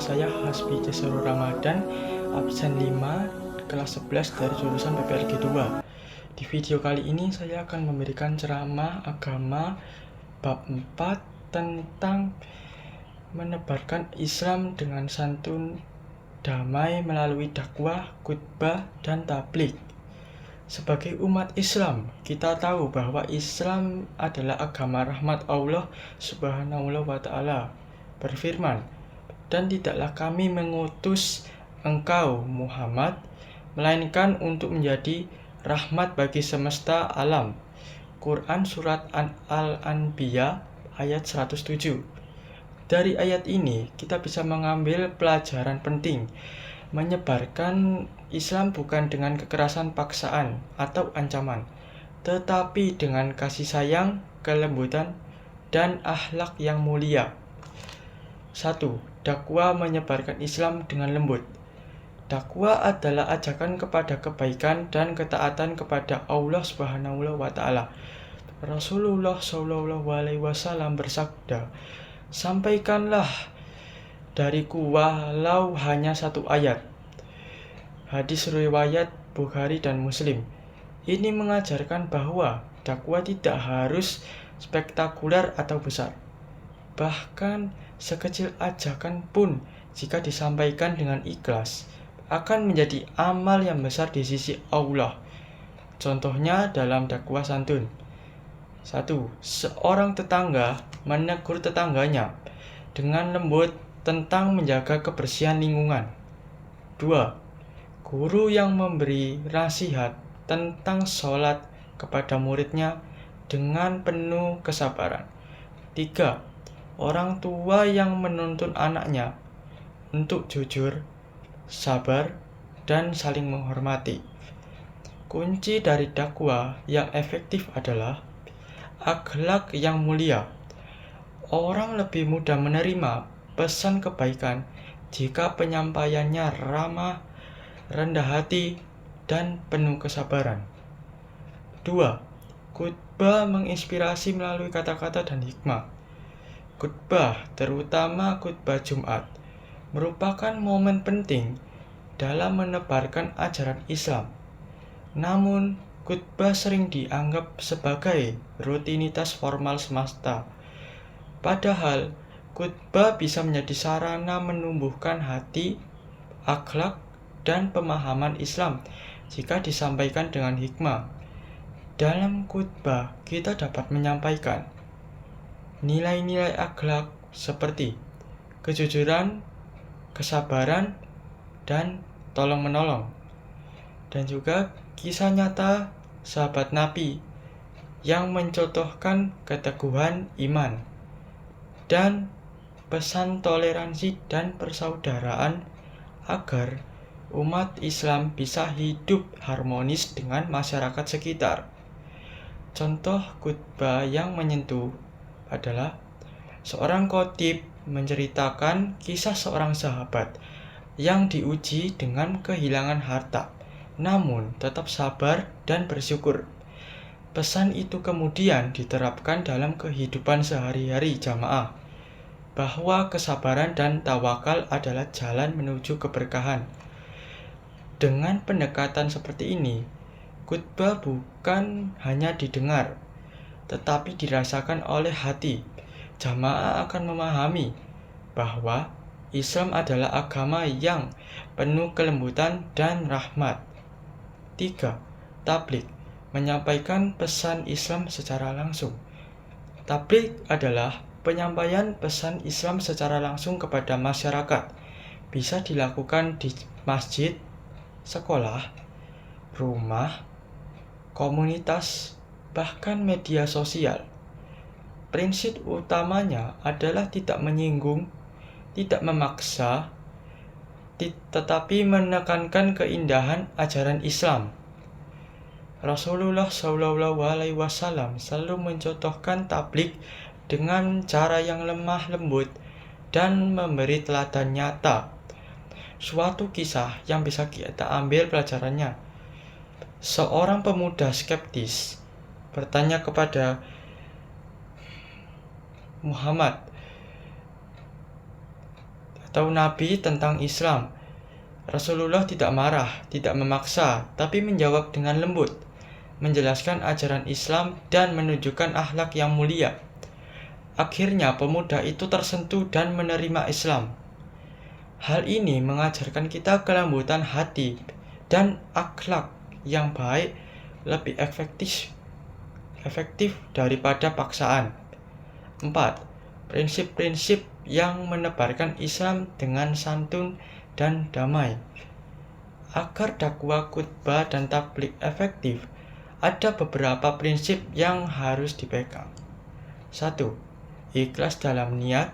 saya Hasbi Jasaro Ramadan, absen 5, kelas 11 dari jurusan PPLG 2. Di video kali ini saya akan memberikan ceramah agama bab 4 tentang menebarkan Islam dengan santun damai melalui dakwah, khutbah, dan tabligh. Sebagai umat Islam, kita tahu bahwa Islam adalah agama rahmat Allah Subhanahu wa Ta'ala. Berfirman, "Dan tidaklah kami mengutus engkau Muhammad, melainkan untuk menjadi rahmat bagi semesta alam." Quran Surat Al-Anbiya ayat 107. Dari ayat ini kita bisa mengambil pelajaran penting. Menyebarkan Islam bukan dengan kekerasan paksaan atau ancaman, tetapi dengan kasih sayang, kelembutan, dan akhlak yang mulia. 1. Dakwah menyebarkan Islam dengan lembut. Dakwah adalah ajakan kepada kebaikan dan ketaatan kepada Allah Subhanahu wa Ta'ala. Rasulullah SAW bersabda, "Sampaikanlah dariku walau hanya satu ayat." Hadis riwayat Bukhari dan Muslim. Ini mengajarkan bahwa dakwah tidak harus spektakuler atau besar. Bahkan sekecil ajakan pun jika disampaikan dengan ikhlas akan menjadi amal yang besar di sisi Allah. Contohnya dalam dakwah santun. 1. Seorang tetangga menegur tetangganya dengan lembut tentang menjaga kebersihan lingkungan. 2. Guru yang memberi nasihat tentang sholat kepada muridnya dengan penuh kesabaran. 3. Orang tua yang menuntun anaknya untuk jujur, sabar, dan saling menghormati. Kunci dari dakwah yang efektif adalah akhlak yang mulia. Orang lebih mudah menerima pesan kebaikan jika penyampaiannya ramah, rendah hati, dan penuh kesabaran. 2. Khutbah menginspirasi melalui kata-kata dan hikmah. Khutbah, terutama khutbah Jumat, merupakan momen penting dalam menebarkan ajaran Islam. Namun, khutbah sering dianggap sebagai rutinitas formal semata. Padahal, khutbah bisa menjadi sarana menumbuhkan hati, akhlak, dan pemahaman Islam jika disampaikan dengan hikmah. Dalam khutbah, kita dapat menyampaikan nilai-nilai akhlak seperti kejujuran, kesabaran, dan tolong-menolong. Dan juga kisah nyata sahabat Nabi yang mencontohkan keteguhan iman dan pesan toleransi dan persaudaraan agar umat Islam bisa hidup harmonis dengan masyarakat sekitar. Contoh khutbah yang menyentuh adalah seorang khatib menceritakan kisah seorang sahabat yang diuji dengan kehilangan harta, namun tetap sabar dan bersyukur. Pesan itu kemudian diterapkan dalam kehidupan sehari-hari jamaah, bahwa kesabaran dan tawakal adalah jalan menuju keberkahan. Dengan pendekatan seperti ini, khutbah bukan hanya didengar, tetapi dirasakan oleh hati. Jamaah akan memahami bahwa Islam adalah agama yang penuh kelembutan dan rahmat. 3. Tabligh, menyampaikan pesan Islam secara langsung. Tabligh adalah penyampaian pesan Islam secara langsung kepada masyarakat. Bisa dilakukan di masjid, sekolah, rumah, komunitas, bahkan media sosial. Prinsip utamanya adalah tidak menyinggung, tidak memaksa, tetapi menekankan keindahan ajaran Islam. Rasulullah SAW selalu mencontohkan tabligh dengan cara yang lemah lembut dan memberi teladan nyata. Suatu kisah yang bisa kita ambil pelajarannya. Seorang pemuda skeptis bertanya kepada Muhammad, atau nabi tentang Islam. Rasulullah tidak marah, tidak memaksa, tapi menjawab dengan lembut, menjelaskan ajaran Islam dan menunjukkan akhlak yang mulia. Akhirnya pemuda itu tersentuh dan menerima Islam. Hal ini mengajarkan kita kelembutan hati dan akhlak yang baik lebih efektif daripada paksaan. 4. Prinsip-prinsip yang menebarkan Islam dengan santun dan damai. Agar dakwah, khutbah, dan tabligh efektif, ada beberapa prinsip yang harus dipegang. 1. Ikhlas dalam niat.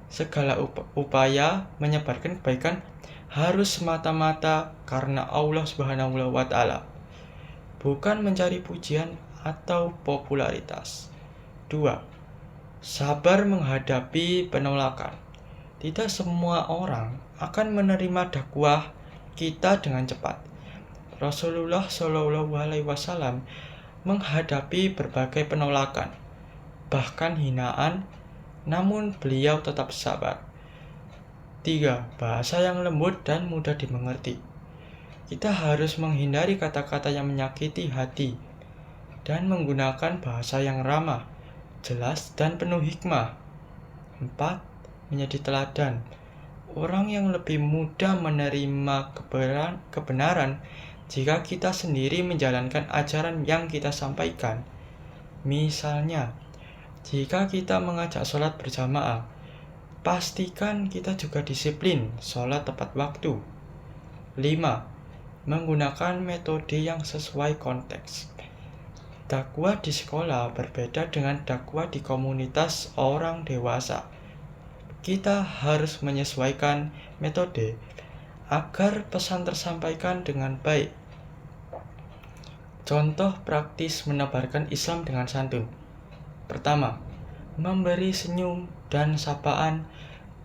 Segala upaya menyebarkan kebaikan harus semata-mata karena Allah Subhanahu wa Ta'ala, bukan mencari pujian atau popularitas. 2. Sabar menghadapi penolakan. Tidak semua orang akan menerima dakwah kita dengan cepat. Rasulullah SAW menghadapi berbagai penolakan, bahkan hinaan, namun beliau tetap sabar. 3. Bahasa yang lembut dan mudah dimengerti. Kita harus menghindari kata-kata yang menyakiti hati dan menggunakan bahasa yang ramah, jelas, dan penuh hikmah. 4. Menjadi teladan. Orang yang lebih mudah menerima kebenaran jika kita sendiri menjalankan ajaran yang kita sampaikan. Misalnya, jika kita mengajak sholat berjamaah, pastikan kita juga disiplin sholat tepat waktu. 5. Menggunakan metode yang sesuai konteks. Dakwah di sekolah berbeda dengan dakwah di komunitas orang dewasa. Kita harus menyesuaikan metode agar pesan tersampaikan dengan baik. Contoh praktis menebarkan Islam dengan santun. Pertama, memberi senyum dan sapaan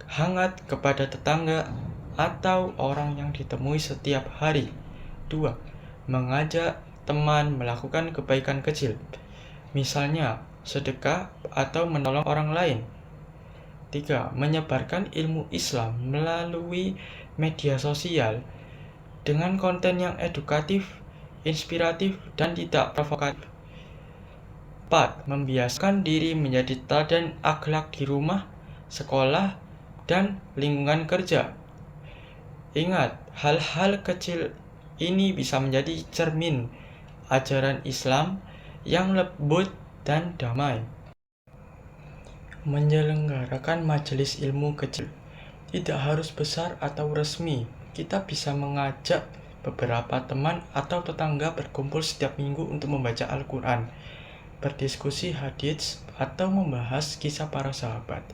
hangat kepada tetangga atau orang yang ditemui setiap hari. 2. Mengajak teman melakukan kebaikan kecil, misalnya sedekah atau menolong orang lain. 3. Menyebarkan ilmu Islam melalui media sosial dengan konten yang edukatif, inspiratif, dan tidak provokatif. 4. Membiasakan diri menjadi teladan akhlak di rumah, sekolah, dan lingkungan kerja. Ingat, hal-hal kecil ini bisa menjadi cermin ajaran Islam yang lembut dan damai. Menyelenggarakan majelis ilmu kecil tidak harus besar atau resmi. Kita bisa mengajak beberapa teman atau tetangga berkumpul setiap minggu untuk membaca Al-Quran, berdiskusi hadits, atau membahas kisah para sahabat.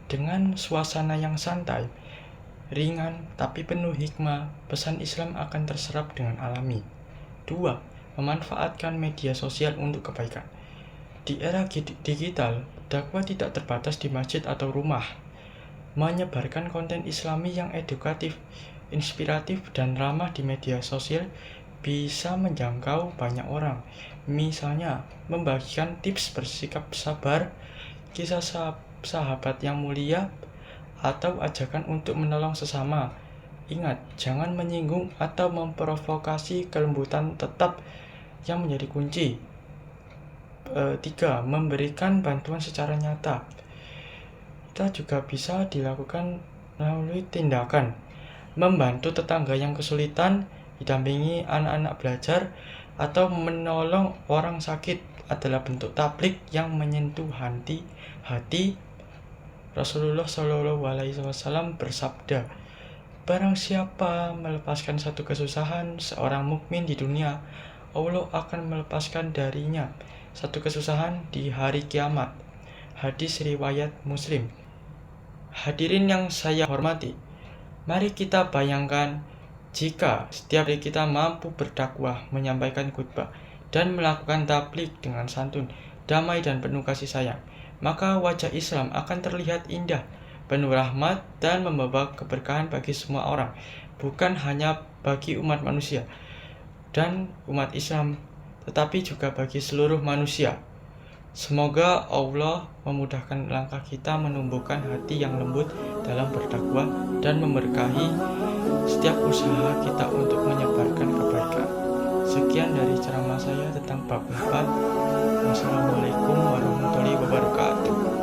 Dengan suasana yang santai, ringan, tapi penuh hikmah, pesan Islam akan terserap dengan alami. 2. Memanfaatkan media sosial untuk kebaikan. Di era digital, dakwah tidak terbatas di masjid atau rumah. Menyebarkan konten Islami yang edukatif, inspiratif, dan ramah di media sosial bisa menjangkau banyak orang. Misalnya, membagikan tips bersikap sabar, kisah sahabat yang mulia, atau ajakan untuk menolong sesama. Ingat, jangan menyinggung atau memprovokasi, kelembutan tetap yang menjadi kunci. 3. Memberikan bantuan secara nyata. Kita juga bisa dilakukan melalui tindakan membantu tetangga yang kesulitan, didampingi anak-anak belajar, atau menolong orang sakit adalah bentuk tabligh yang menyentuh hati. Rasulullah SAW bersabda, barang siapa melepaskan satu kesusahan seorang mukmin di dunia, Allah akan melepaskan darinya satu kesusahan di hari kiamat. Hadis riwayat Muslim. Hadirin yang saya hormati, mari kita bayangkan jika setiap hari kita mampu berdakwah, menyampaikan khutbah, dan melakukan tabligh dengan santun, damai, dan penuh kasih sayang, maka wajah Islam akan terlihat indah, penuh rahmat, dan membawa keberkahan bagi semua orang, bukan hanya bagi umat manusia dan umat Islam, tetapi juga bagi seluruh manusia. Semoga Allah memudahkan langkah kita, menumbuhkan hati yang lembut dalam berdakwah, dan memberkahi setiap usaha kita untuk menyebarkan kebaikan. Sekian dari ceramah saya tentang bab 4. Wassalamualaikum warahmatullahi wabarakatuh.